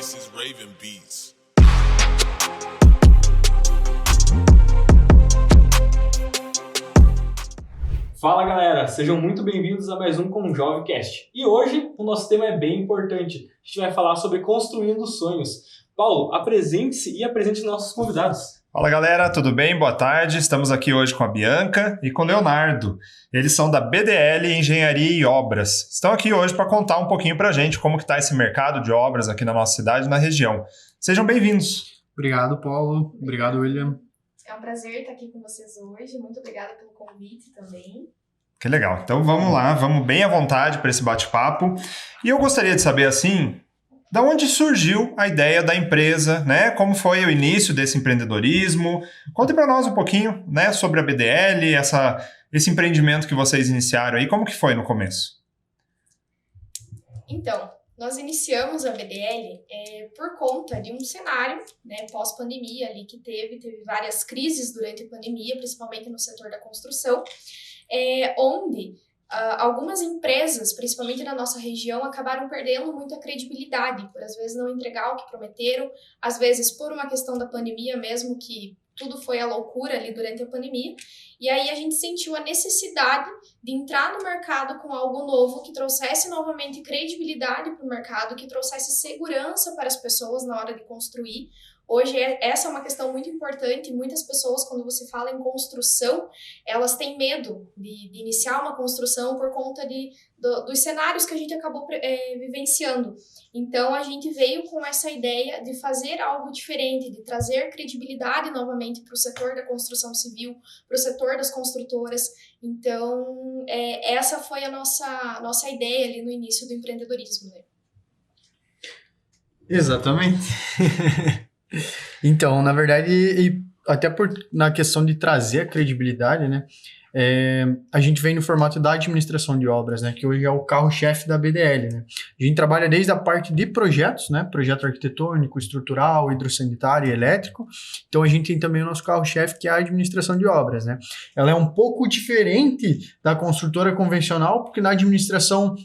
This is Raven Beats. Fala galera, sejam muito bem-vindos a mais um Conjovecast. E hoje o nosso tema é bem importante. A gente vai falar sobre construindo sonhos. Paulo, apresente-se e apresente os nossos convidados. Fala galera, tudo bem? Boa tarde. Estamos aqui hoje com a Bianca e com o Leonardo. Eles são da BDL Engenharia e Obras. Estão aqui hoje para contar um pouquinho para a gente como que está esse mercado de obras aqui na nossa cidade e na região. Sejam bem-vindos. Obrigado, Paulo. Obrigado, William. É um prazer estar aqui com vocês hoje. Muito obrigada pelo convite também. Que legal. Então vamos lá, vamos bem à vontade para esse bate-papo. E eu gostaria de saber, assim, da onde surgiu a ideia da empresa, né? Como foi o início desse empreendedorismo? Conte para nós um pouquinho, né, sobre a BDL, esse empreendimento que vocês iniciaram aí. Como que foi no começo? Então, nós iniciamos a BDL por conta de um cenário, né, pós-pandemia ali que teve várias crises durante a pandemia, principalmente no setor da construção, onde algumas empresas, principalmente na nossa região, acabaram perdendo muita credibilidade, por às vezes não entregar o que prometeram, às vezes por uma questão da pandemia mesmo, que tudo foi a loucura ali durante a pandemia, e aí a gente sentiu a necessidade de entrar no mercado com algo novo, que trouxesse novamente credibilidade para o mercado, que trouxesse segurança para as pessoas na hora de construir. Hoje, essa é uma questão muito importante. Muitas pessoas, quando você fala em construção, elas têm medo de iniciar uma construção por conta dos cenários que a gente acabou vivenciando. Então, a gente veio com essa ideia de fazer algo diferente, de trazer credibilidade novamente para o setor da construção civil, para o setor das construtoras. Então, essa foi a nossa ideia ali no início do empreendedorismo, né? Exatamente. Então, na verdade, e até na questão de trazer a credibilidade, né, a gente vem no formato da administração de obras, né, que hoje é o carro-chefe da BDL, né. A gente trabalha desde a parte de projetos, né, projeto arquitetônico, estrutural, hidrossanitário e elétrico. Então, a gente tem também o nosso carro-chefe, que é a administração de obras, né. Ela é um pouco diferente da construtora convencional, porque na administração,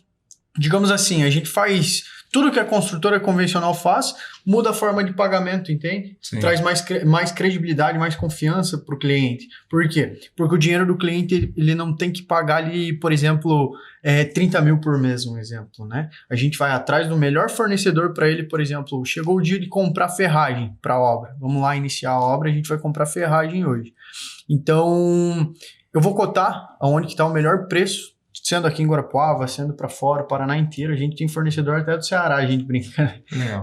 digamos assim, a gente faz tudo que a construtora convencional faz, muda a forma de pagamento, entende? Sim. Traz mais credibilidade, mais confiança para o cliente. Por quê? Porque o dinheiro do cliente, ele não tem que pagar ali, por exemplo, 30 mil por mês, um exemplo, né? A gente vai atrás do melhor fornecedor para ele, por exemplo, chegou o dia de comprar ferragem para a obra. Vamos lá iniciar a obra, a gente vai comprar ferragem hoje. Então, eu vou cotar aonde que está o melhor preço, sendo aqui em Guarapuava, sendo para fora, Paraná inteiro, a gente tem fornecedor até do Ceará, a gente brinca,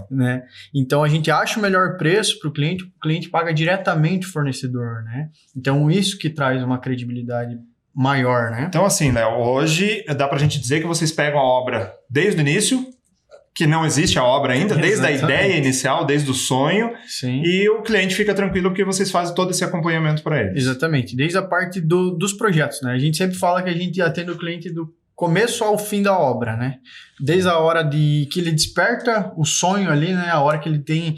né? Então, a gente acha o melhor preço para o cliente paga diretamente o fornecedor, né? Então, isso que traz uma credibilidade maior, né? Então, assim, né, hoje dá pra gente dizer que vocês pegam a obra desde o início, que não existe a obra ainda, desde a ideia inicial, desde o sonho. Sim. E o cliente fica tranquilo porque vocês fazem todo esse acompanhamento para ele. Exatamente, desde a parte dos projetos, né? A gente sempre fala que a gente atende o cliente do começo ao fim da obra, né? Desde a hora que ele desperta o sonho ali, né? A hora que ele tem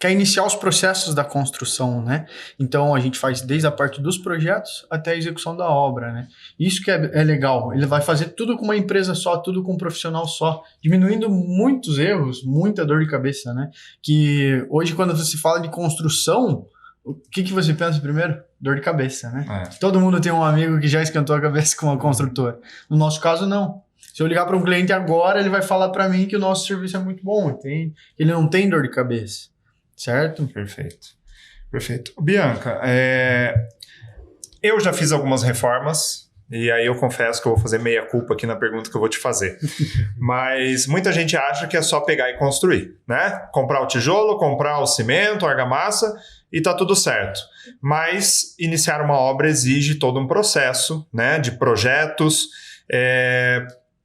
quer iniciar os processos da construção, né? Então, a gente faz desde a parte dos projetos até a execução da obra, né? Isso que é legal. Ele vai fazer tudo com uma empresa só, tudo com um profissional só, diminuindo muitos erros, muita dor de cabeça, né? Que hoje, quando você fala de construção, o que você pensa primeiro? Dor de cabeça, né? Todo mundo tem um amigo que já esquentou a cabeça com uma construtora. No nosso caso, não. Se eu ligar para um cliente agora, ele vai falar para mim que o nosso serviço é muito bom, entende? Ele não tem dor de cabeça. Certo? Perfeito. Bianca, eu já fiz algumas reformas e aí eu confesso que eu vou fazer meia culpa aqui na pergunta que eu vou te fazer. Mas muita gente acha que é só pegar e construir, né? Comprar o tijolo, comprar o cimento, a argamassa e tá tudo certo. Mas iniciar uma obra exige todo um processo, né, de projetos.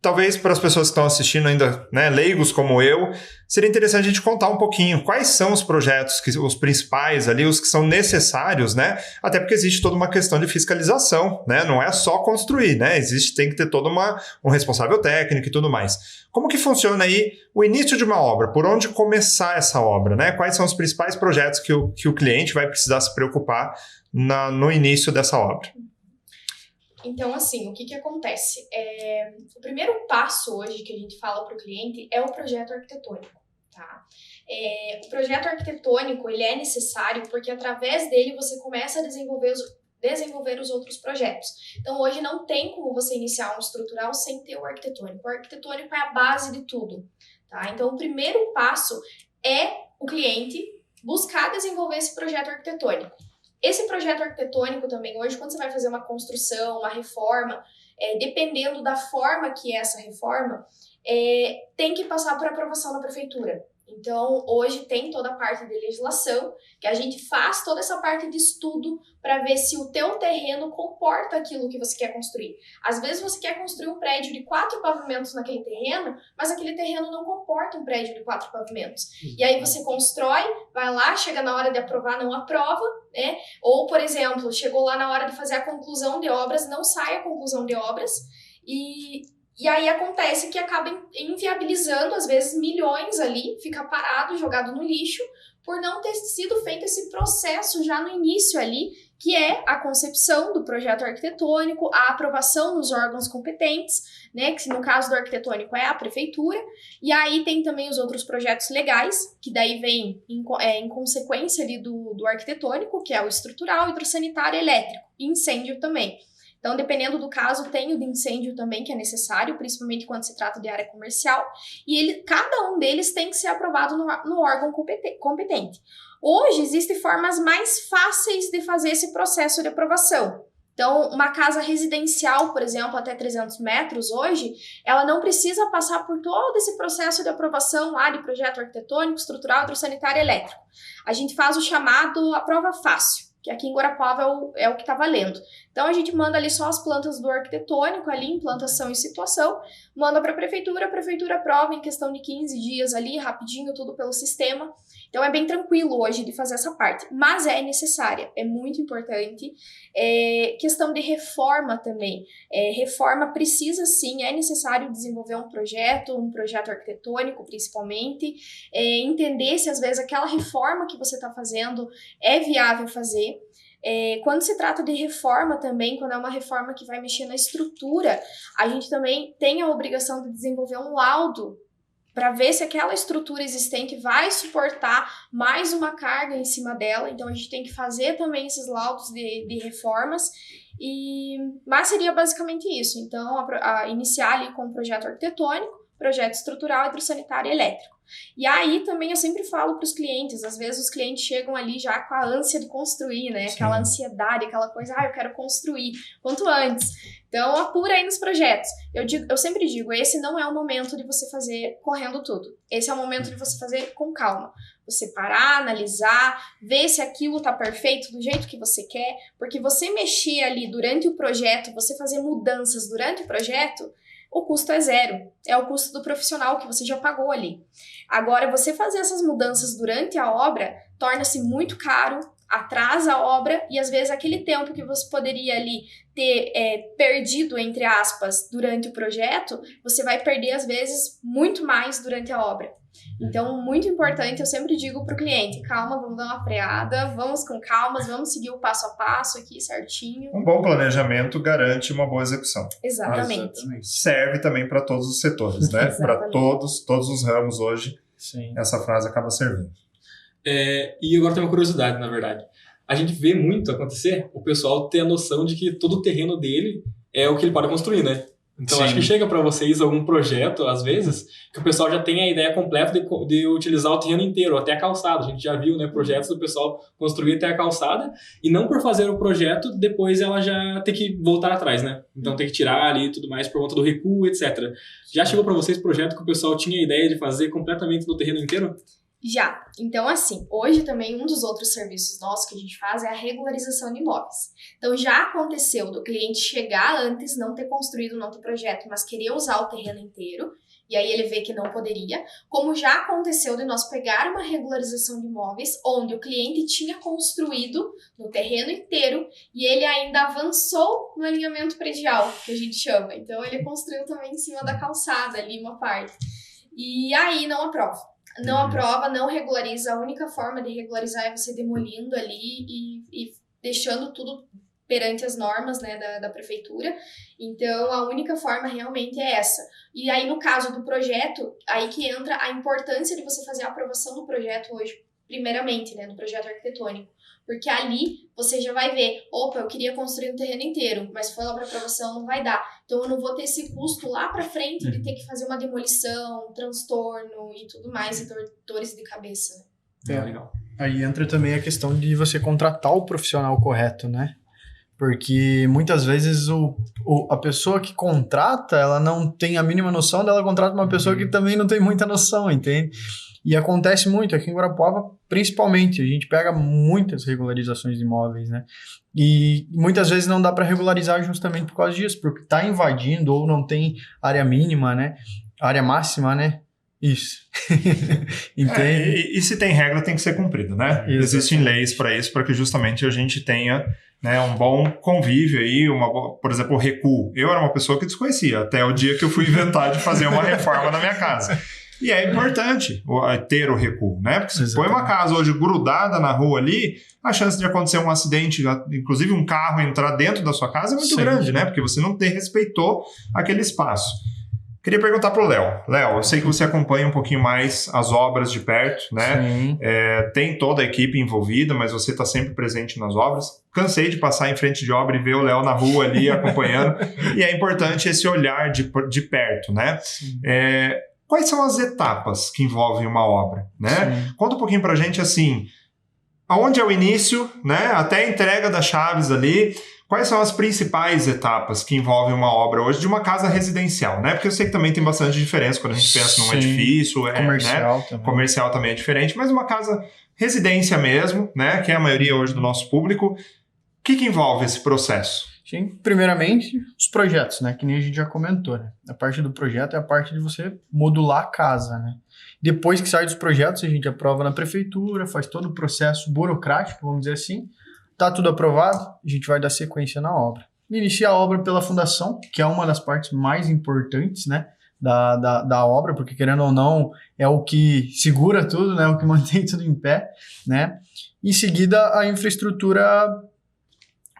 Talvez para as pessoas que estão assistindo ainda, né, leigos como eu, seria interessante a gente contar um pouquinho quais são os projetos, os principais ali, os que são necessários, né? Até porque existe toda uma questão de fiscalização, né? Não é só construir, né? Tem que ter todo um responsável técnico e tudo mais. Como que funciona aí o início de uma obra? Por onde começar essa obra, né? Quais são os principais projetos que o cliente vai precisar se preocupar no início dessa obra? Então, assim, o que que acontece? O primeiro passo hoje que a gente fala para o cliente é o projeto arquitetônico, tá? O projeto arquitetônico, ele é necessário porque através dele você começa a desenvolver os outros projetos. Então, hoje não tem como você iniciar um estrutural sem ter o arquitetônico. O arquitetônico é a base de tudo, tá? Então, o primeiro passo é o cliente buscar desenvolver esse projeto arquitetônico. Esse projeto arquitetônico também, hoje, quando você vai fazer uma construção, uma reforma, dependendo da forma que é essa reforma, tem que passar por aprovação na prefeitura. Então, hoje tem toda a parte de legislação, que a gente faz toda essa parte de estudo para ver se o teu terreno comporta aquilo que você quer construir. Às vezes você quer construir um prédio de 4 pavimentos naquele terreno, mas aquele terreno não comporta um prédio de 4 pavimentos. E aí você constrói, vai lá, chega na hora de aprovar, não aprova, né? Ou, por exemplo, chegou lá na hora de fazer a conclusão de obras, não sai a conclusão de obras, e aí acontece que acaba inviabilizando, às vezes, milhões ali, fica parado, jogado no lixo, por não ter sido feito esse processo já no início ali, que é a concepção do projeto arquitetônico, a aprovação nos órgãos competentes, né, que no caso do arquitetônico é a prefeitura, e aí tem também os outros projetos legais, que daí vem em consequência ali do arquitetônico, que é o estrutural, hidrossanitário, elétrico, e incêndio também. Então, dependendo do caso, tem o de incêndio também, que é necessário, principalmente quando se trata de área comercial, e cada um deles tem que ser aprovado no órgão competente. Hoje, existem formas mais fáceis de fazer esse processo de aprovação. Então, uma casa residencial, por exemplo, até 300 metros hoje, ela não precisa passar por todo esse processo de aprovação lá de projeto arquitetônico, estrutural, hidrossanitário e elétrico. A gente faz o chamado aprova fácil, que aqui em Guarapuava é o que está valendo. Então, a gente manda ali só as plantas do arquitetônico, ali, implantação e situação, manda para a prefeitura aprova em questão de 15 dias ali, rapidinho, tudo pelo sistema. Então, é bem tranquilo hoje de fazer essa parte, mas é necessária, é muito importante. Questão de reforma também. Reforma precisa sim, é necessário desenvolver um projeto arquitetônico principalmente, entender se às vezes aquela reforma que você está fazendo é viável fazer. Quando se trata de reforma também, quando é uma reforma que vai mexer na estrutura, a gente também tem a obrigação de desenvolver um laudo para ver se aquela estrutura existente vai suportar mais uma carga em cima dela. Então, a gente tem que fazer também esses laudos de reformas. Mas seria basicamente isso. Então, iniciar ali com o projeto arquitetônico, projeto estrutural, hidrossanitário e elétrico. E aí também eu sempre falo para os clientes, às vezes os clientes chegam ali já com a ânsia de construir, né? Sim. Aquela ansiedade, aquela coisa, eu quero construir quanto antes. Então apura aí nos projetos. Eu sempre digo, esse não é o momento de você fazer correndo tudo. Esse é o momento de você fazer com calma. Você parar, analisar, ver se aquilo tá perfeito do jeito que você quer, porque você mexer ali durante o projeto, você fazer mudanças durante o projeto, o custo é zero. É o custo do profissional que você já pagou ali. Agora, você fazer essas mudanças durante a obra torna-se muito caro, atrasa a obra e, às vezes, aquele tempo que você poderia ali ter perdido, entre aspas, durante o projeto, você vai perder, às vezes, muito mais durante a obra. Então, muito importante, eu sempre digo para o cliente, calma, vamos dar uma freada, vamos com calmas, vamos seguir o passo a passo aqui certinho. Um bom planejamento garante uma boa execução. Exatamente. Serve também para todos os setores, né? Para todos os ramos hoje, Sim. Essa frase acaba servindo. E agora tem uma curiosidade, na verdade. A gente vê muito acontecer o pessoal ter a noção de que todo o terreno dele é o que ele pode construir, né? Então, Sim. acho que chega para vocês algum projeto, às vezes, que o pessoal já tem a ideia completa de utilizar o terreno inteiro, até a calçada. A gente já viu, né, projetos do pessoal construir até a calçada e não por fazer o projeto, depois ela já tem que voltar atrás, né? Então, tem que tirar ali e tudo mais por conta do recuo, etc. Já chegou para vocês projeto que o pessoal tinha a ideia de fazer completamente no terreno inteiro? Já. Então, assim, hoje também um dos outros serviços nossos que a gente faz é a regularização de imóveis. Então, já aconteceu do cliente chegar antes, não ter construído um outro projeto, mas querer usar o terreno inteiro, e aí ele vê que não poderia, como já aconteceu de nós pegar uma regularização de imóveis, onde o cliente tinha construído no terreno inteiro, e ele ainda avançou no alinhamento predial, que a gente chama. Então, ele construiu também em cima da calçada, ali uma parte. E aí não aprova. Não aprova, não regulariza. A única forma de regularizar é você demolindo ali e deixando tudo perante as normas, né, da prefeitura. Então, a única forma realmente é essa. E aí, no caso do projeto, aí que entra a importância de você fazer a aprovação do projeto hoje, primeiramente, né, do projeto arquitetônico. Porque ali você já vai ver, opa, eu queria construir um terreno inteiro, mas se for lá para aprovação não vai dar. Então eu não vou ter esse custo lá para frente de ter que fazer uma demolição, um transtorno e tudo mais, e dores de cabeça. Legal. Aí entra também a questão de você contratar o profissional correto, né? Porque muitas vezes a pessoa que contrata, ela não tem a mínima noção, ela contrata uma pessoa que também não tem muita noção, entende? E acontece muito aqui em Guarapuava, principalmente, a gente pega muitas regularizações de imóveis, né? E muitas vezes não dá para regularizar justamente por causa disso, porque está invadindo ou não tem área mínima, né? Área máxima, né? Isso. Entende? E se tem regra, tem que ser cumprido, né? Exatamente. Existem leis para isso, para que justamente a gente tenha, né, um bom convívio aí, por exemplo, o recuo. Eu era uma pessoa que desconhecia, até o dia que eu fui inventar de fazer uma reforma na minha casa. E é importante ter o recuo, né? Porque se põe uma casa hoje grudada na rua ali, a chance de acontecer um acidente, inclusive um carro entrar dentro da sua casa é muito grande, né? Porque você não respeitou aquele espaço. Queria perguntar para o Léo. Léo, eu sei que você acompanha um pouquinho mais as obras de perto, né? Sim. Tem toda a equipe envolvida, mas você está sempre presente nas obras. Cansei de passar em frente de obra e ver o Léo na rua ali acompanhando. E é importante esse olhar de perto, né? Quais são as etapas que envolvem uma obra, né? Sim. Conta um pouquinho pra gente, assim, aonde é o início, né? Até a entrega das chaves ali. Quais são as principais etapas que envolvem uma obra hoje de uma casa residencial, né? Porque eu sei que também tem bastante diferença quando a gente pensa num edifício. Comercial, né? também. Comercial também é diferente, mas uma casa residência mesmo, né? Que é a maioria hoje do nosso público. O que envolve esse processo? Sim, primeiramente, os projetos, né? Que nem a gente já comentou, né? A parte do projeto é a parte de você modular a casa, né? Depois que sai dos projetos, a gente aprova na prefeitura, faz todo o processo burocrático, vamos dizer assim. Tá tudo aprovado, a gente vai dar sequência na obra. Inicia a obra pela fundação, que é uma das partes mais importantes, né? Da obra, porque querendo ou não, é o que segura tudo, né? O que mantém tudo em pé, né? Em seguida, a infraestrutura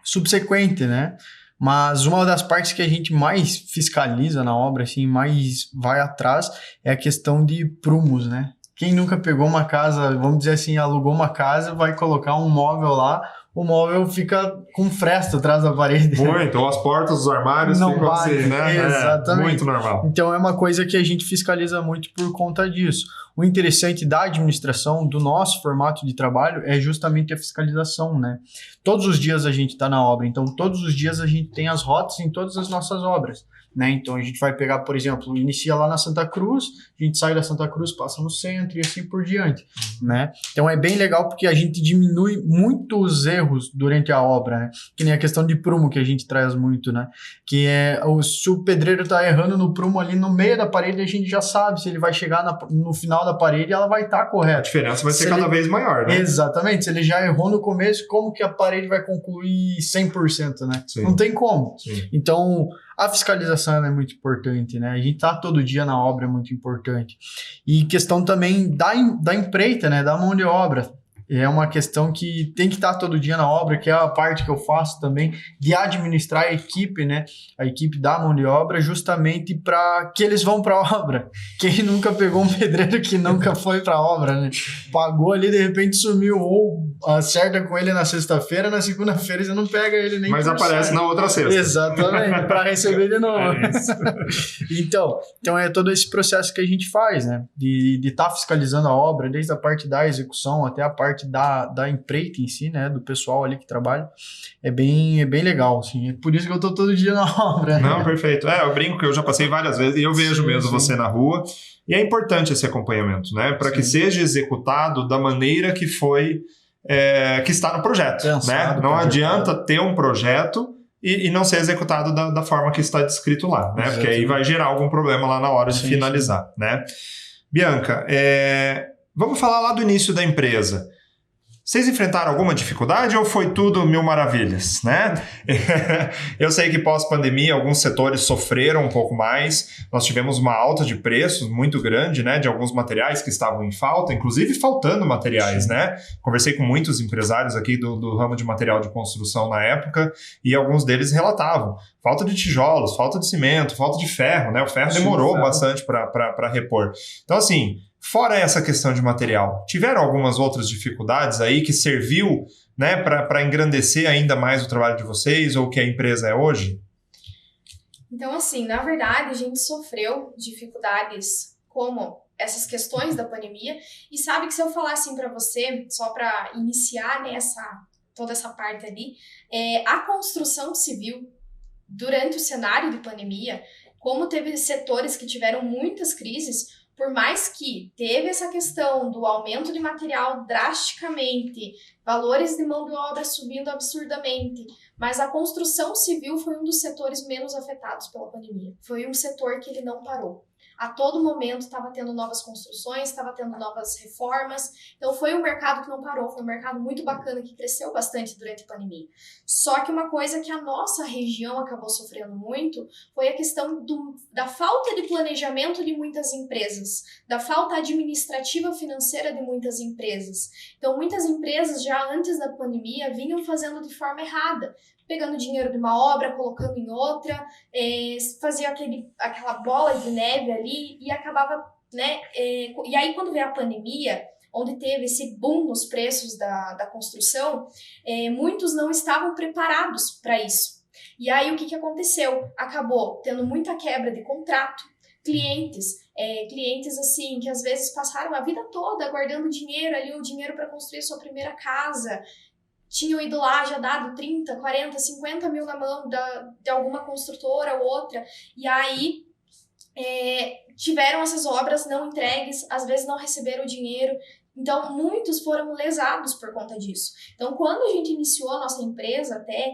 subsequente, né? Mas uma das partes que a gente mais fiscaliza na obra, assim, mais vai atrás, é a questão de prumos, né? Quem nunca pegou uma casa, vamos dizer assim, alugou uma casa, vai colocar um móvel lá, o móvel fica com fresta atrás da parede. Então as portas dos armários não ficam vai, assim, né? Exatamente. Muito normal. Então é uma coisa que a gente fiscaliza muito por conta disso. O interessante da administração, do nosso formato de trabalho, é justamente a fiscalização, né? Todos os dias a gente está na obra, então todos os dias a gente tem as rotas em todas as nossas obras, né? Então a gente vai pegar, por exemplo, inicia lá na Santa Cruz, a gente sai da Santa Cruz, passa no centro e assim por diante, né? Então é bem legal porque a gente diminui muito os erros durante a obra, né? Que nem a questão de prumo que a gente traz muito, né? Que é se o pedreiro tá errando no prumo ali no meio da parede, a gente já sabe se ele vai chegar no final da parede, ela vai estar correta. A diferença vai ser cada vez maior, né? Exatamente. Se ele já errou no começo, como que a parede vai concluir 100%, né? Sim. Não tem como. Sim. Então, a fiscalização é muito importante, né? A gente tá todo dia na obra, é muito importante. E questão também da empreita, né? Da mão de obra. É uma questão que tem que estar todo dia na obra, que é a parte que eu faço também, de administrar a equipe, né? A equipe da mão de obra, justamente para que eles vão para a obra. Quem nunca pegou um pedreiro que nunca foi para a obra, né? Pagou ali, de repente sumiu, ou acerta com ele na sexta-feira, na segunda-feira você não pega ele nem. Mas aparece na outra sexta. Exatamente, para receber de novo. Então é todo esse processo que a gente faz, né? De estar fiscalizando a obra, desde a parte da execução até a parte da empreita em si, né, do pessoal ali que trabalha, é bem legal, assim, é por isso que eu tô todo dia na obra. Né? Não, perfeito. Eu brinco que eu já passei várias vezes e eu vejo mesmo você na rua, e é importante esse acompanhamento, né, para que seja executado da maneira que foi, que está no projeto, né? Não adianta ter um projeto e não ser executado da forma que está descrito lá, né, porque aí vai gerar algum problema lá na hora de finalizar, né. Bianca, vamos falar lá do início da empresa. Vocês enfrentaram alguma dificuldade ou foi tudo mil maravilhas, né? Eu sei que pós-pandemia alguns setores sofreram um pouco mais. Nós tivemos uma alta de preços muito grande, né, de alguns materiais que estavam em falta, inclusive faltando materiais, né? Conversei com muitos empresários aqui do ramo de material de construção na época e alguns deles relatavam falta de tijolos, falta de cimento, falta de ferro, né? O ferro demorou bastante para repor. Então, assim, fora essa questão de material, tiveram algumas outras dificuldades aí que serviu, né, para engrandecer ainda mais o trabalho de vocês ou o que a empresa é hoje? Então, assim, na verdade, a gente sofreu dificuldades como essas questões da pandemia. E sabe que se eu falar assim para você, só para iniciar toda essa parte ali, a construção civil, durante o cenário de pandemia, como teve setores que tiveram muitas crises, por mais que teve essa questão do aumento de material drasticamente, valores de mão de obra subindo absurdamente, mas a construção civil foi um dos setores menos afetados pela pandemia. Foi um setor que ele não parou. A todo momento estava tendo novas construções, estava tendo novas reformas. Então foi um mercado que não parou, foi um mercado muito bacana que cresceu bastante durante a pandemia. Só que uma coisa que a nossa região acabou sofrendo muito foi a questão da falta de planejamento de muitas empresas, da falta administrativa financeira de muitas empresas. Então muitas empresas já antes da pandemia vinham fazendo de forma errada, pegando dinheiro de uma obra, colocando em outra, fazia aquela bola de neve ali e acabava, né? E aí, quando veio a pandemia, onde teve esse boom nos preços da construção, muitos não estavam preparados para isso. E aí, o que aconteceu? Acabou tendo muita quebra de contrato, clientes assim, que às vezes passaram a vida toda guardando dinheiro ali, o dinheiro para construir sua primeira casa, tinham ido lá, já dado 30, 40, 50 mil na mão de alguma construtora ou outra, e aí tiveram essas obras não entregues, às vezes não receberam o dinheiro, então muitos foram lesados por conta disso. Então, quando a gente iniciou a nossa empresa, até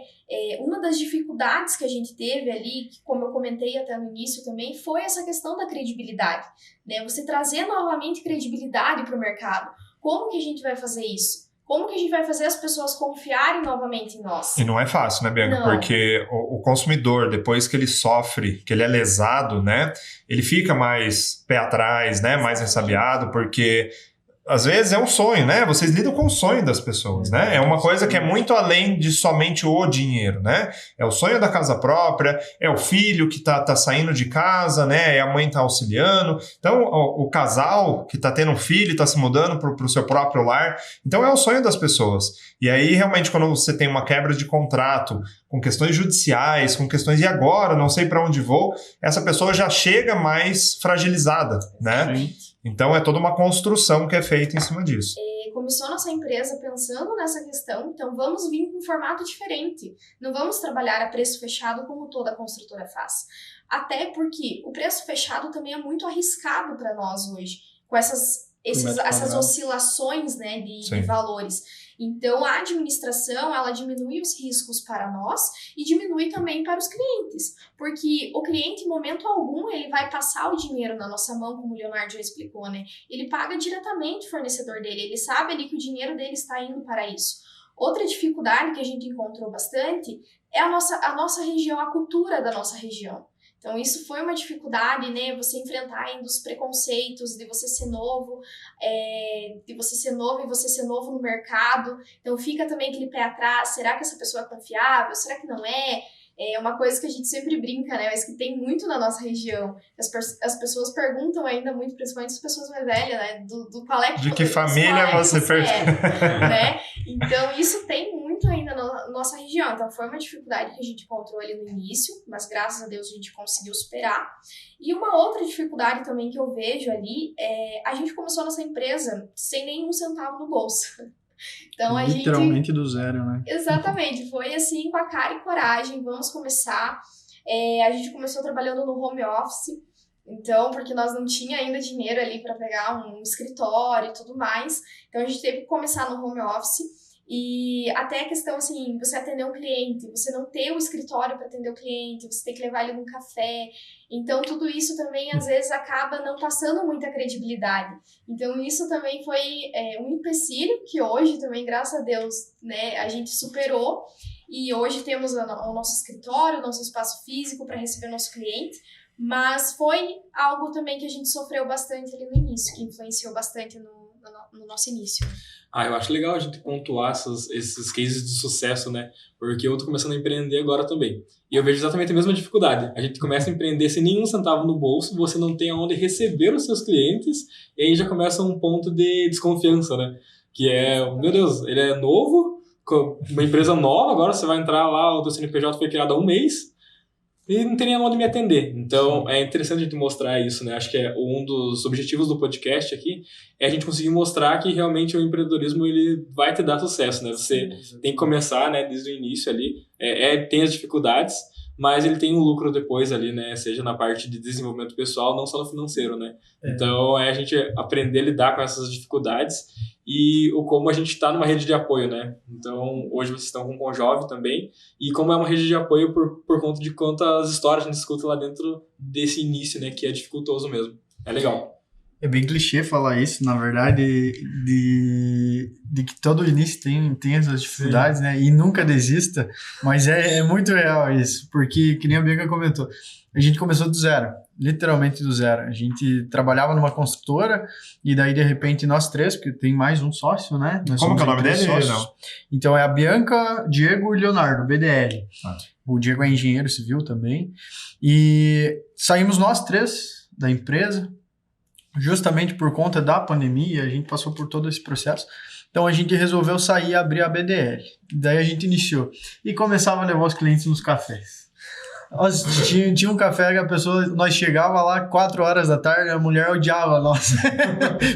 uma das dificuldades que a gente teve ali, que, como eu comentei até no início também, foi essa questão da credibilidade, né? Você trazer novamente credibilidade para o mercado. Como que a gente vai fazer isso? Como que a gente vai fazer as pessoas confiarem novamente em nós? E não é fácil, né, Bianca? Não. Porque o consumidor, depois que ele sofre, que ele é lesado, né, ele fica mais pé atrás, né, mais ressabiado, porque às vezes é um sonho, né? Vocês lidam com o sonho das pessoas, né? É uma coisa que é muito além de somente o dinheiro, né? É o sonho da casa própria, é o filho que tá saindo de casa, né? É a mãe tá auxiliando. Então, o casal que tá tendo um filho e tá se mudando pro seu próprio lar. Então, é o sonho das pessoas. E aí, realmente, quando você tem uma quebra de contrato, com questões judiciais, com questões, e agora, não sei para onde vou, essa pessoa já chega mais fragilizada, né? Sim. Então, é toda uma construção que é feita em cima disso. Começou nossa empresa pensando nessa questão, então vamos vir com um formato diferente. Não vamos trabalhar a preço fechado como toda construtora faz. Até porque o preço fechado também é muito arriscado para nós hoje, com essas oscilações, né, de valores. Então, a administração, ela diminui os riscos para nós e diminui também para os clientes. Porque o cliente, em momento algum, ele vai passar o dinheiro na nossa mão, como o Leonardo já explicou, né? Ele paga diretamente o fornecedor dele, ele sabe ali que o dinheiro dele está indo para isso. Outra dificuldade que a gente encontrou bastante é a nossa região, a cultura da nossa região. Então, isso foi uma dificuldade, né? Você enfrentar ainda os preconceitos de você ser novo, e você ser novo no mercado. Então, fica também aquele pé atrás. Será que essa pessoa é confiável? Será que não é? É uma coisa que a gente sempre brinca, né? Mas que tem muito na nossa região. As pessoas perguntam ainda muito, principalmente as pessoas mais velhas, né? Do qual é que de que família você pertence, né? Então, isso tem muito ainda na nossa região. Então, foi uma dificuldade que a gente encontrou ali no início, mas graças a Deus a gente conseguiu superar. E uma outra dificuldade também que eu vejo ali a gente começou a nossa empresa sem nenhum centavo no bolso. Então, literalmente do zero, né? Exatamente, foi assim, com a cara e coragem, vamos começar. A gente começou trabalhando no home office, então, porque nós não tinha ainda dinheiro ali para pegar um escritório e tudo mais, então a gente teve que começar no home office. E até a questão, assim, você atender um cliente, você não ter o escritório para atender o cliente, você tem que levar ele num café. Então, tudo isso também, às vezes, acaba não passando muita credibilidade. Então, isso também foi um empecilho que hoje também, graças a Deus, né, a gente superou. E hoje temos o nosso escritório, o nosso espaço físico para receber o nosso cliente. Mas foi algo também que a gente sofreu bastante ali no início, que influenciou bastante no nosso início. Eu acho legal a gente pontuar esses cases de sucesso, né? Porque eu tô começando a empreender agora também. E eu vejo exatamente a mesma dificuldade. A gente começa a empreender sem nenhum centavo no bolso, você não tem aonde receber os seus clientes, e aí já começa um ponto de desconfiança, né? Que é, meu Deus, ele é novo, uma empresa nova, agora você vai entrar lá, o teu CNPJ foi criado há um mês, e não tem nem onde me atender. Então, é interessante a gente mostrar isso, né? Acho que um dos objetivos do podcast aqui é a gente conseguir mostrar que realmente o empreendedorismo ele vai te dar sucesso, né? Você tem que começar, né, desde o início ali. Tem as dificuldades, mas ele tem um lucro depois ali, né? Seja na parte de desenvolvimento pessoal, não só no financeiro, né? Então, a gente aprender a lidar com essas dificuldades e como a gente está numa rede de apoio, né? Então, hoje vocês estão com o Conjove também, e como é uma rede de apoio por conta de quantas histórias a gente escuta lá dentro desse início, né? Que é dificultoso mesmo. É legal. É bem clichê falar isso, na verdade, de que todo início tem essas dificuldades, né? E nunca desista, mas é muito real isso, porque, que nem a Bianca comentou, a gente começou do zero, literalmente do zero. A gente trabalhava numa construtora e daí, de repente, nós três, porque tem mais um sócio, né? Como que é o nome dele? Não. Então, é a Bianca, Diego e Leonardo, BDL. O Diego é engenheiro civil também. E saímos nós três da empresa, justamente por conta da pandemia, a gente passou por todo esse processo. Então, a gente resolveu sair e abrir a BDL. Daí, a gente iniciou. E começava a levar os clientes nos cafés. Tinha um café que nós chegava lá 4 horas da tarde, a mulher odiava nós.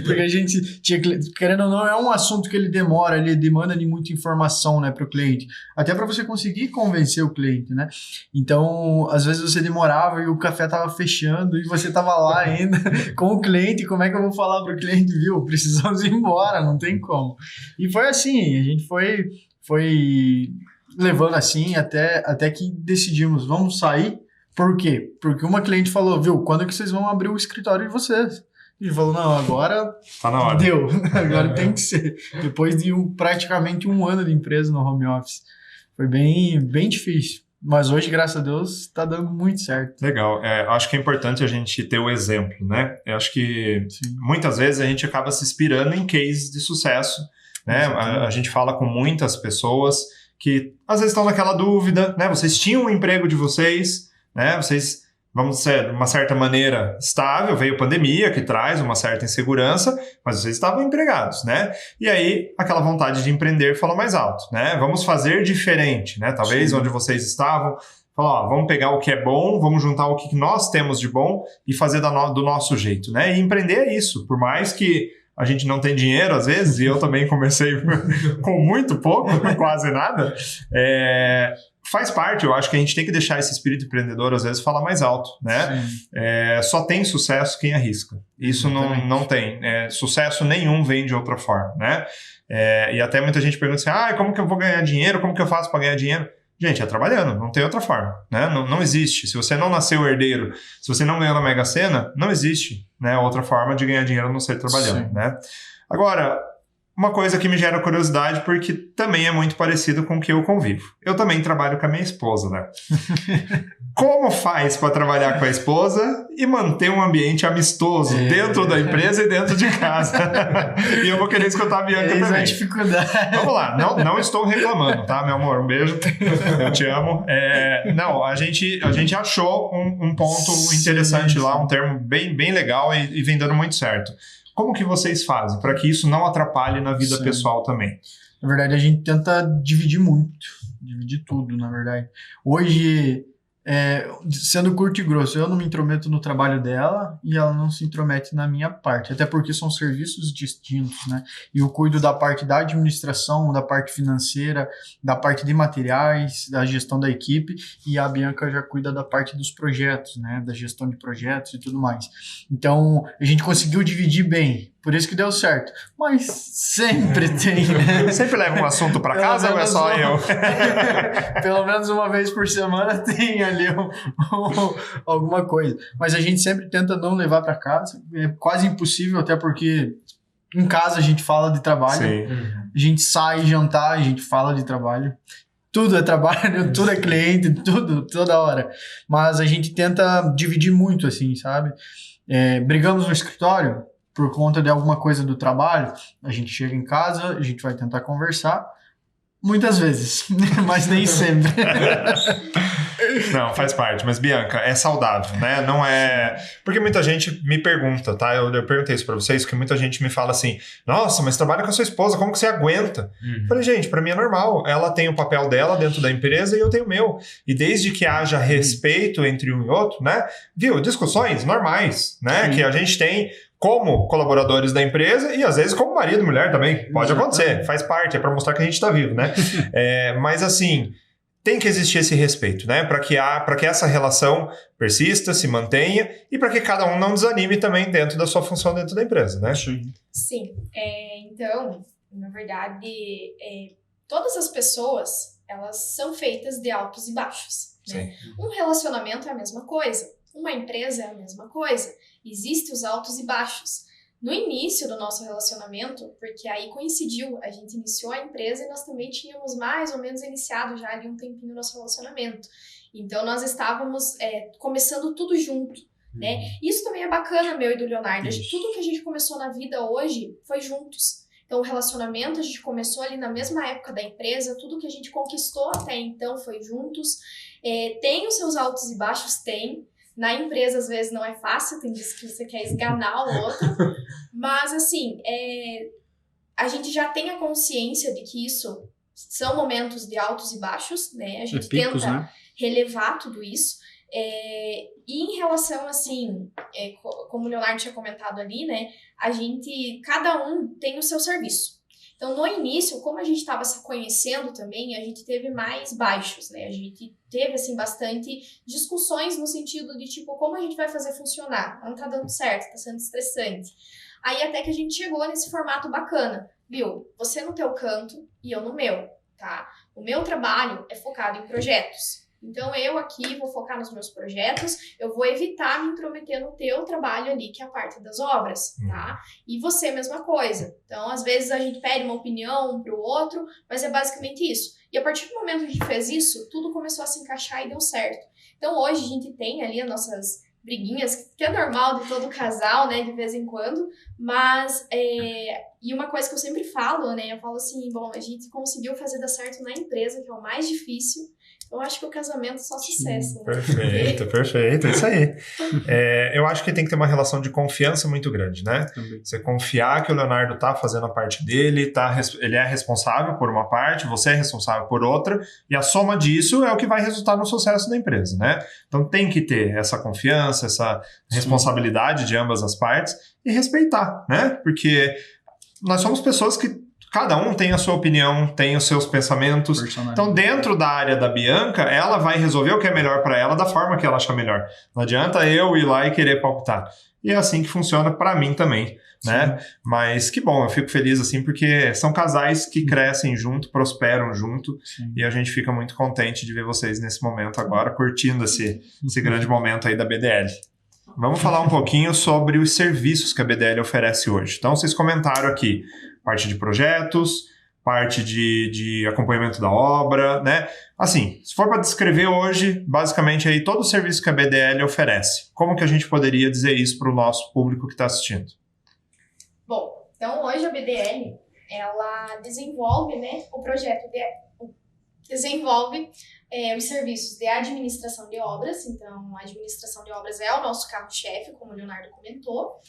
Porque a gente tinha, querendo ou não, é um assunto que ele demanda de muita informação, né, para o cliente. Até para você conseguir convencer o cliente, né? Então, às vezes você demorava e o café tava fechando e você tava lá ainda com o cliente. Como é que eu vou falar para o cliente, viu? Precisamos ir embora, não tem como. E foi assim, a gente foi levando assim até que decidimos, vamos sair. Por quê? Porque uma cliente falou, viu, quando que vocês vão abrir o escritório de vocês? E falou, não, agora tá na hora. Deu, agora tem que ser. Depois de praticamente um ano de empresa no home office. Foi bem difícil. Mas hoje, graças a Deus, está dando muito certo. Legal. Acho que é importante a gente ter o exemplo, né? Eu acho que muitas vezes a gente acaba se inspirando em cases de sucesso, né? A gente fala com muitas pessoas que às vezes estão naquela dúvida, né? Vocês tinham um emprego de vocês, né? Vocês, vamos dizer, de uma certa maneira estável, veio a pandemia que traz uma certa insegurança, mas vocês estavam empregados, né? E aí, aquela vontade de empreender falou mais alto, né? Vamos fazer diferente, né? Talvez onde vocês estavam, falar, vamos pegar o que é bom, vamos juntar o que nós temos de bom e fazer do nosso jeito, né? E empreender é isso, por mais que a gente não tem dinheiro às vezes, e eu também comecei com muito pouco, quase nada, faz parte. Eu acho que a gente tem que deixar esse espírito empreendedor às vezes falar mais alto, né? Só tem sucesso quem arrisca. Isso não tem. Sucesso nenhum vem de outra forma, né? E até muita gente pergunta assim, como que eu vou ganhar dinheiro? Como que eu faço para ganhar dinheiro? Gente, é trabalhando, não tem outra forma, né? Não existe. Se você não nasceu herdeiro, se você não ganhou na Mega Sena, não existe, né, outra forma de ganhar dinheiro a não ser trabalhando, né? Agora, uma coisa que me gera curiosidade, porque também é muito parecido com o que eu convivo. Eu também trabalho com a minha esposa, né? Como faz para trabalhar com a esposa e manter um ambiente amistoso dentro da empresa e dentro de casa? E eu vou querer escutar a Bianca também. É dificuldade. Vamos lá, não estou reclamando, tá, meu amor? Um beijo, eu te amo. Não, a gente achou um ponto interessante lá, um termo bem legal e vem dando muito certo. Como que vocês fazem para que isso não atrapalhe na vida pessoal também? Na verdade, a gente tenta dividir tudo, na verdade. Hoje, sendo curto e grosso, eu não me intrometo no trabalho dela e ela não se intromete na minha parte, até porque são serviços distintos, né? E eu cuido da parte da administração, da parte financeira, da parte de materiais, da gestão da equipe, e a Bianca já cuida da parte dos projetos, né? Da gestão de projetos e tudo mais. Então, a gente conseguiu dividir bem, Por isso que deu certo. Mas sempre tem, né? Sempre leva um assunto para casa ou é só eu? Pelo menos uma vez por semana tem ali alguma coisa. Mas a gente sempre tenta não levar para casa. É quase impossível, até porque em casa a gente fala de trabalho. Sim. A gente sai jantar, a gente fala de trabalho. Tudo é trabalho, tudo é cliente, tudo, toda hora. Mas a gente tenta dividir muito, assim, sabe? Brigamos no escritório por conta de alguma coisa do trabalho, a gente chega em casa, a gente vai tentar conversar, muitas vezes, mas nem sempre. Não, faz parte. Mas, Bianca, é saudável, né? Não é... Porque muita gente me pergunta, tá? Eu perguntei isso pra vocês, que muita gente me fala assim, nossa, mas trabalha com a sua esposa, como que você aguenta? Eu falei, gente, pra mim é normal. Ela tem o papel dela dentro da empresa e eu tenho o meu. E desde que haja respeito entre um e outro, né? Viu? Discussões normais, né? Que a gente tem como colaboradores da empresa e às vezes como marido e mulher também. Pode acontecer, faz parte, é para mostrar que a gente está vivo, né? Mas assim, tem que existir esse respeito, né? Para que essa relação persista, se mantenha e para que cada um não desanime também dentro da sua função dentro da empresa, né? Sim. Então, na verdade, todas as pessoas, elas são feitas de altos e baixos, né? Um relacionamento é a mesma coisa. Uma empresa é a mesma coisa. Existem os altos e baixos. No início do nosso relacionamento, porque aí coincidiu, a gente iniciou a empresa e nós também tínhamos mais ou menos iniciado já ali um tempinho o nosso relacionamento. Então, nós estávamos começando tudo junto, né? Isso também é bacana, meu e do Leonardo. Tudo que a gente começou na vida hoje foi juntos. Então, o relacionamento a gente começou ali na mesma época da empresa, tudo que a gente conquistou até então foi juntos. Tem os seus altos e baixos? Tem. Na empresa, às vezes, não é fácil, tem dias que você quer esganar o outro, mas, assim, a gente já tem a consciência de que isso são momentos de altos e baixos, né? A gente tenta relevar tudo isso. E em relação, assim, como o Leonardo tinha comentado ali, né? Cada um tem o seu serviço. Então, no início, como a gente estava se conhecendo também, a gente teve mais baixos, né? A gente teve, assim, bastante discussões no sentido de, tipo, como a gente vai fazer funcionar? Não tá dando certo, tá sendo estressante. Aí, até que a gente chegou nesse formato bacana, viu? Você no teu canto e eu no meu, tá? O meu trabalho é focado em projetos. Então, eu aqui vou focar nos meus projetos, eu vou evitar me intrometer no teu trabalho ali, que é a parte das obras, tá? E você, mesma coisa. Então, às vezes, a gente pede uma opinião um pro outro, mas é basicamente isso. E a partir do momento que a gente fez isso, tudo começou a se encaixar e deu certo. Então, hoje, a gente tem ali as nossas briguinhas, que é normal de todo casal, né, de vez em quando, mas, e uma coisa que eu sempre falo, né, eu falo assim, bom, a gente conseguiu fazer dar certo na empresa, que é o mais difícil. Eu acho que o casamento é só sucesso. Né? Perfeito, é isso aí. Eu acho que tem que ter uma relação de confiança muito grande, né? Também. Você confiar que o Leonardo tá fazendo a parte dele, ele é responsável por uma parte, você é responsável por outra, e a soma disso é o que vai resultar no sucesso da empresa, né? Então tem que ter essa confiança, essa responsabilidade de ambas as partes e respeitar, né? Porque nós somos pessoas que cada um tem a sua opinião, tem os seus pensamentos. Então, dentro da área da Bianca, ela vai resolver o que é melhor para ela da forma que ela achar melhor. Não adianta eu ir lá e querer palpitar. E é assim que funciona para mim também, né? Mas que bom, eu fico feliz assim, porque são casais que crescem junto, prosperam junto, e a gente fica muito contente de ver vocês nesse momento agora, curtindo esse grande momento aí da BDL. Vamos falar um pouquinho sobre os serviços que a BDL oferece hoje. Então, vocês comentaram aqui parte de projetos, parte de acompanhamento da obra, né? Assim, se for para descrever hoje, basicamente aí todo o serviço que a BDL oferece. Como que a gente poderia dizer isso para o nosso público que está assistindo? Bom, então hoje a BDL, ela desenvolve, né, o projeto desenvolve os serviços de administração de obras. Então, a administração de obras é o nosso carro-chefe, como o Leonardo comentou,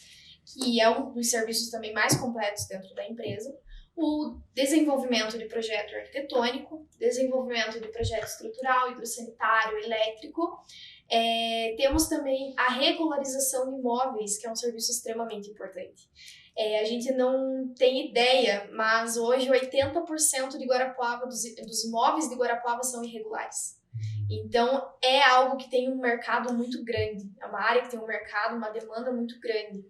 que é um dos serviços também mais completos dentro da empresa. O desenvolvimento de projeto arquitetônico, desenvolvimento de projeto estrutural, hidrossanitário, elétrico. Temos também a regularização de imóveis, que é um serviço extremamente importante. A gente não tem ideia, mas hoje 80% de Guarapuava, dos imóveis de Guarapuava são irregulares. Então, é algo que tem um mercado muito grande. É uma área que tem um mercado, uma demanda muito grande.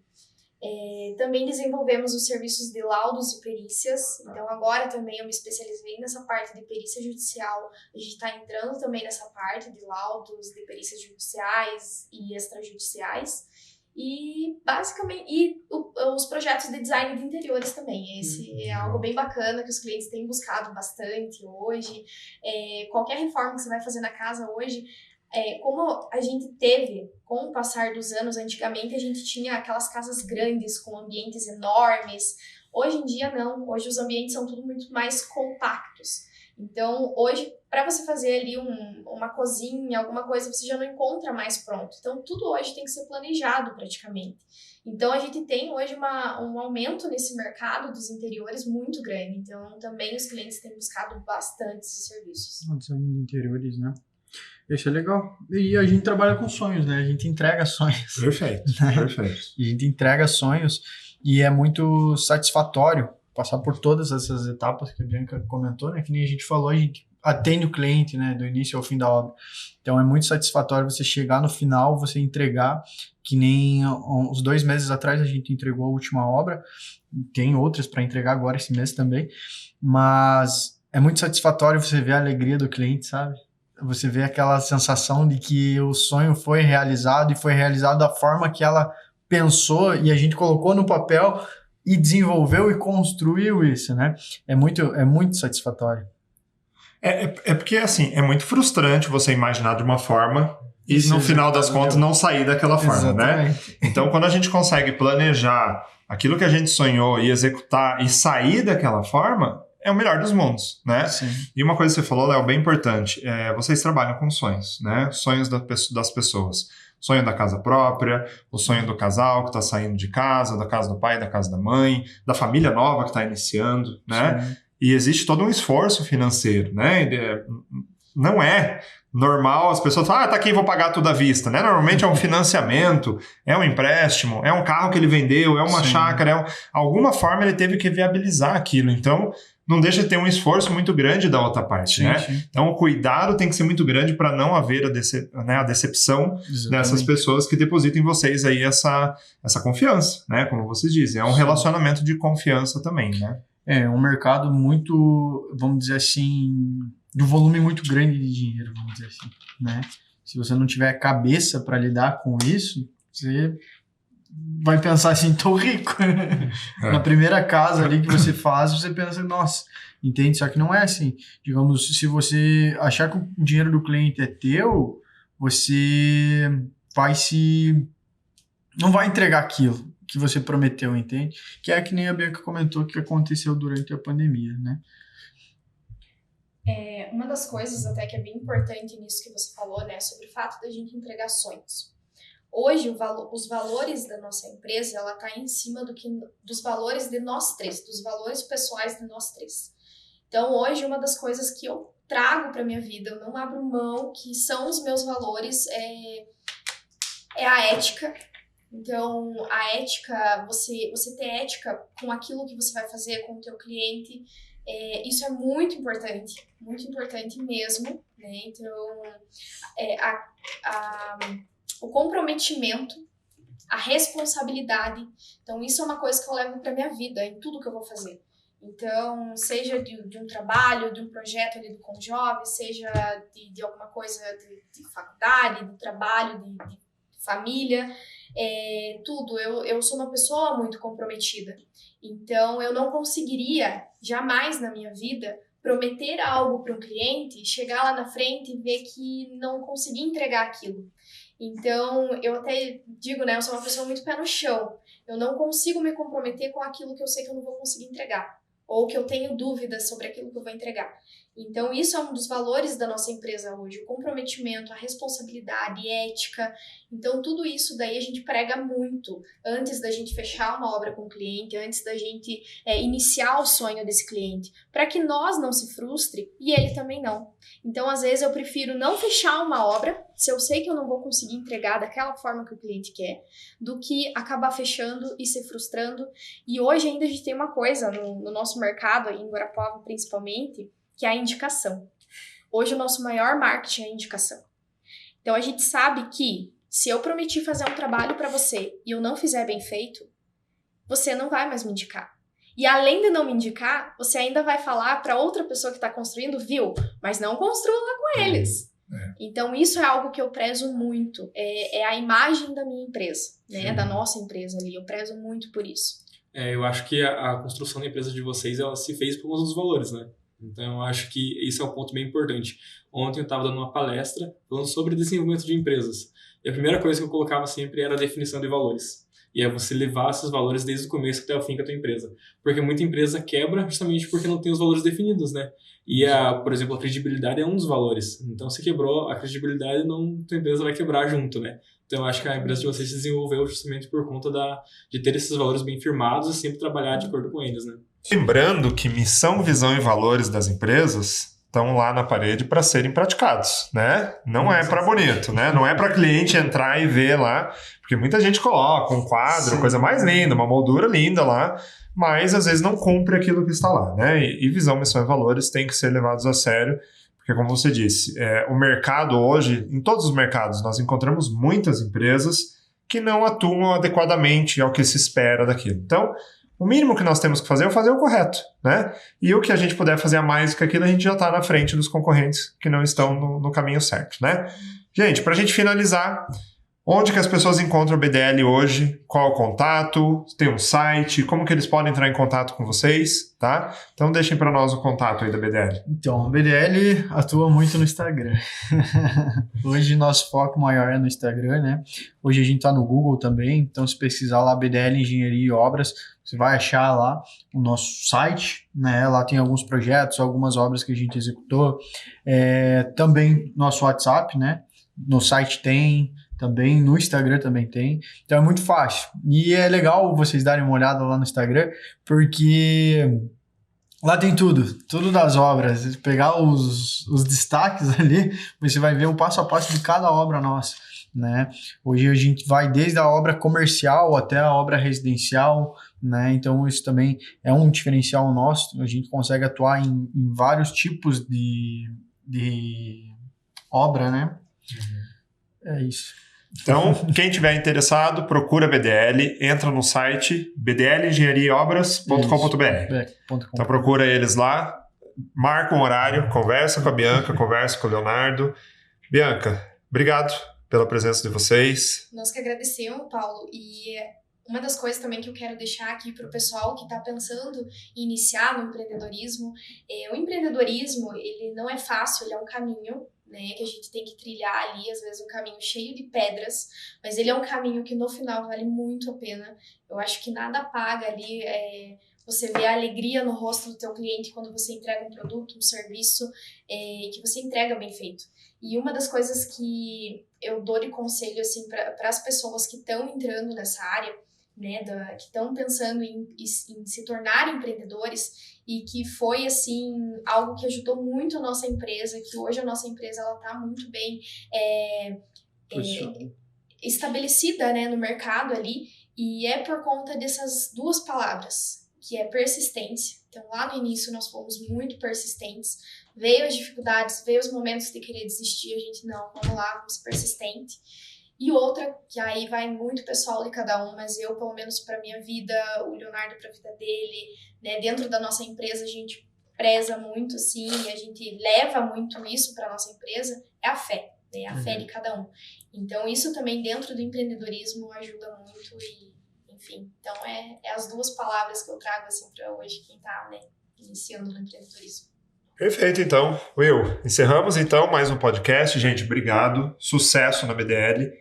Também desenvolvemos os serviços de laudos e perícias, então agora também eu me especializei nessa parte de perícia judicial, a gente está entrando também nessa parte de laudos, de perícias judiciais e extrajudiciais, e basicamente, os projetos de design de interiores também, esse é algo bem bacana que os clientes têm buscado bastante hoje. Qualquer reforma que você vai fazer na casa hoje, como a gente teve, com o passar dos anos, antigamente a gente tinha aquelas casas grandes com ambientes enormes. Hoje em dia não, hoje os ambientes são tudo muito mais compactos. Então hoje, para você fazer ali uma cozinha, alguma coisa, você já não encontra mais pronto. Então tudo hoje tem que ser planejado praticamente. Então a gente tem hoje um aumento nesse mercado dos interiores muito grande. Então também os clientes têm buscado bastante esses serviços. Design de interiores, né? Isso é legal. E a gente trabalha com sonhos, né? A gente entrega sonhos. Perfeito, perfeito. A gente entrega sonhos e é muito satisfatório passar por todas essas etapas que a Bianca comentou, né? Que nem a gente falou, a gente atende o cliente, né? Do início ao fim da obra. Então é muito satisfatório você chegar no final, você entregar, que nem uns 2 meses atrás a gente entregou a última obra, tem outras para entregar agora esse mês também, mas é muito satisfatório você ver a alegria do cliente, sabe? Você vê aquela sensação de que o sonho foi realizado e foi realizado da forma que ela pensou e a gente colocou no papel e desenvolveu e construiu isso, né? É muito satisfatório. É porque, assim, é muito frustrante você imaginar de uma forma e no final das contas não sair daquela forma, né? Então, quando a gente consegue planejar aquilo que a gente sonhou e executar e sair daquela forma, é o melhor dos mundos, né? Sim. E uma coisa que você falou, Léo, bem importante, vocês trabalham com sonhos, né? Sonhos das pessoas. Sonho da casa própria, o sonho do casal que está saindo de casa, da casa do pai, da casa da mãe, da família nova que está iniciando, né? Sim. E existe todo um esforço financeiro, né? Não é normal as pessoas falam, tá aqui, vou pagar tudo à vista, né? Normalmente é um financiamento, é um empréstimo, é um carro que ele vendeu, é uma chácara, alguma forma ele teve que viabilizar aquilo. Então, não deixa de ter um esforço muito grande da outra parte, né? Sim. Então, o cuidado tem que ser muito grande para não haver a decepção dessas pessoas que depositam em vocês aí essa confiança, né? Como vocês dizem, é um relacionamento de confiança também, né? É um mercado muito, vamos dizer assim, de um volume muito grande de dinheiro, vamos dizer assim, né? Se você não tiver cabeça para lidar com isso, você vai pensar assim, tô rico. Na primeira casa ali que você faz, você pensa, nossa, entende? Só que não é assim. Digamos, se você achar que o dinheiro do cliente é teu, você não vai entregar aquilo que você prometeu, entende? Que é que nem a Bianca comentou que aconteceu durante a pandemia, né? Uma das coisas até que é bem importante nisso que você falou, né, sobre o fato da gente entregar sonhos. Hoje, os valores da nossa empresa, ela está em cima dos valores de nós três, dos valores pessoais de nós três. Então, hoje, uma das coisas que eu trago para minha vida, eu não abro mão, que são os meus valores, é a ética. Então, a ética, você ter ética com aquilo que você vai fazer com o teu cliente, isso é muito importante mesmo, né? Então, o comprometimento, a responsabilidade, então isso é uma coisa que eu levo para minha vida, em tudo que eu vou fazer. Então, seja de um trabalho, de um projeto ali do Conjove, seja de alguma coisa de faculdade, de trabalho, de família, tudo. Eu sou uma pessoa muito comprometida. Então, eu não conseguiria, jamais na minha vida, prometer algo para um cliente, chegar lá na frente e ver que não consegui entregar aquilo. Então, eu até digo, né, eu sou uma pessoa muito pé no chão. Eu não consigo me comprometer com aquilo que eu sei que eu não vou conseguir entregar. Ou que eu tenho dúvidas sobre aquilo que eu vou entregar. Então, isso é um dos valores da nossa empresa hoje. O comprometimento, a responsabilidade, ética. Então, tudo isso daí a gente prega muito antes da gente fechar uma obra com o cliente, antes da gente iniciar o sonho desse cliente. Para que nós não se frustre e ele também não. Então, às vezes, eu prefiro não fechar uma obra, se eu sei que eu não vou conseguir entregar daquela forma que o cliente quer, do que acabar fechando e se frustrando. E hoje ainda a gente tem uma coisa no nosso mercado, em Guarapuava principalmente, que é a indicação. Hoje o nosso maior marketing é a indicação. Então a gente sabe que se eu prometi fazer um trabalho para você e eu não fizer bem feito, você não vai mais me indicar. E além de não me indicar, você ainda vai falar para outra pessoa que está construindo, viu? Mas não construa lá com eles. Então, isso é algo que eu prezo muito. É a imagem da minha empresa, né? Da nossa empresa ali. Eu prezo muito por isso. Eu acho que a construção da empresa de vocês, ela se fez por conta dos valores, né? Então, eu acho que isso é um ponto bem importante. Ontem eu estava dando uma palestra falando sobre desenvolvimento de empresas. E a primeira coisa que eu colocava sempre era a definição de valores. E é você levar esses valores desde o começo até o fim com a tua empresa. Porque muita empresa quebra justamente porque não tem os valores definidos, né? E, por exemplo, a credibilidade é um dos valores. Então, se quebrou a credibilidade, tua empresa vai quebrar junto, né? Então, eu acho que a empresa de vocês se desenvolveu justamente por conta de ter esses valores bem firmados e sempre trabalhar de acordo com eles, né? Lembrando que missão, visão e valores das empresas estão lá na parede para serem praticados, né? Não é para bonito, né? Não é para cliente entrar e ver lá, porque muita gente coloca um quadro, coisa mais linda, uma moldura linda lá, mas às vezes não cumpre aquilo que está lá, né? E visão, missão e valores têm que ser levados a sério, porque como você disse, o mercado hoje, em todos os mercados, nós encontramos muitas empresas que não atuam adequadamente ao que se espera daquilo. Então, o mínimo que nós temos que fazer é fazer o correto, né? E o que a gente puder fazer a mais que aquilo, a gente já está na frente dos concorrentes que não estão no caminho certo, né? Gente, para a gente finalizar, onde que as pessoas encontram o BDL hoje? Qual o contato? Tem um site? Como que eles podem entrar em contato com vocês, tá? Então deixem para nós o contato aí da BDL. Então, a BDL atua muito no Instagram. Hoje nosso foco maior é no Instagram, né? Hoje a gente está no Google também, então se pesquisar lá BDL Engenharia e Obras, você vai achar lá o nosso site, né? Lá tem alguns projetos, algumas obras que a gente executou. Também nosso WhatsApp, né? No site tem, também no Instagram também tem. Então é muito fácil. E é legal vocês darem uma olhada lá no Instagram, porque lá tem tudo das obras. Se pegar os destaques ali, você vai ver o passo a passo de cada obra nossa, né? Hoje a gente vai desde a obra comercial até a obra residencial, né? Então isso também é um diferencial nosso. A gente consegue atuar em vários tipos de obra, né? É isso. Então, quem tiver interessado, procura a BDL, entra no site bdlengenhariaobras.com.br. Então procura eles lá, marca um horário, conversa com a Bianca, conversa com o Leonardo. Bianca, obrigado pela presença de vocês. Nós que agradecemos, Paulo, e uma das coisas também que eu quero deixar aqui para o pessoal que está pensando em iniciar no empreendedorismo, o empreendedorismo, ele não é fácil, ele é um caminho, né, que a gente tem que trilhar ali, às vezes um caminho cheio de pedras, mas ele é um caminho que no final vale muito a pena. Eu acho que nada paga ali, você vê a alegria no rosto do teu cliente quando você entrega um produto, um serviço, que você entrega bem feito. E uma das coisas que eu dou de conselho assim, para as pessoas que estão entrando nessa área, né, que estão pensando em se tornar empreendedores, e que foi assim algo que ajudou muito a nossa empresa, que hoje a nossa empresa ela está muito bem estabelecida, né, no mercado ali, e é por conta dessas duas palavras, que é persistência. Então lá no início nós fomos muito persistentes, veio as dificuldades, veio os momentos de querer desistir, a gente não, vamos lá, vamos ser persistente. E outra, que aí vai muito pessoal de cada um, mas eu, pelo menos para minha vida, o Leonardo para a vida dele, né, dentro da nossa empresa a gente preza muito, assim, e a gente leva muito isso para nossa empresa, é a fé, né, a fé de cada um. Então isso também dentro do empreendedorismo ajuda muito e, enfim, então é as duas palavras que eu trago, assim, para hoje quem tá, né, iniciando no empreendedorismo. Perfeito, então. Will, encerramos então mais um podcast. Gente, obrigado. Sucesso na BDL.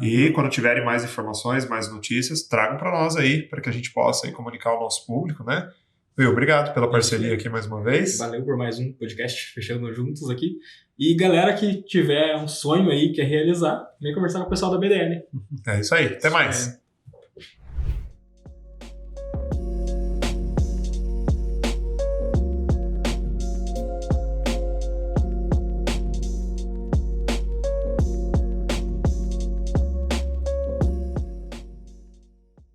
E quando tiverem mais informações, mais notícias, tragam para nós aí, para que a gente possa aí comunicar ao nosso público, né? Will, obrigado pela parceria aqui mais uma vez. Valeu por mais um podcast, fechando juntos aqui. E galera que tiver um sonho aí, quer realizar, vem conversar com o pessoal da BDL. É isso aí. Até mais.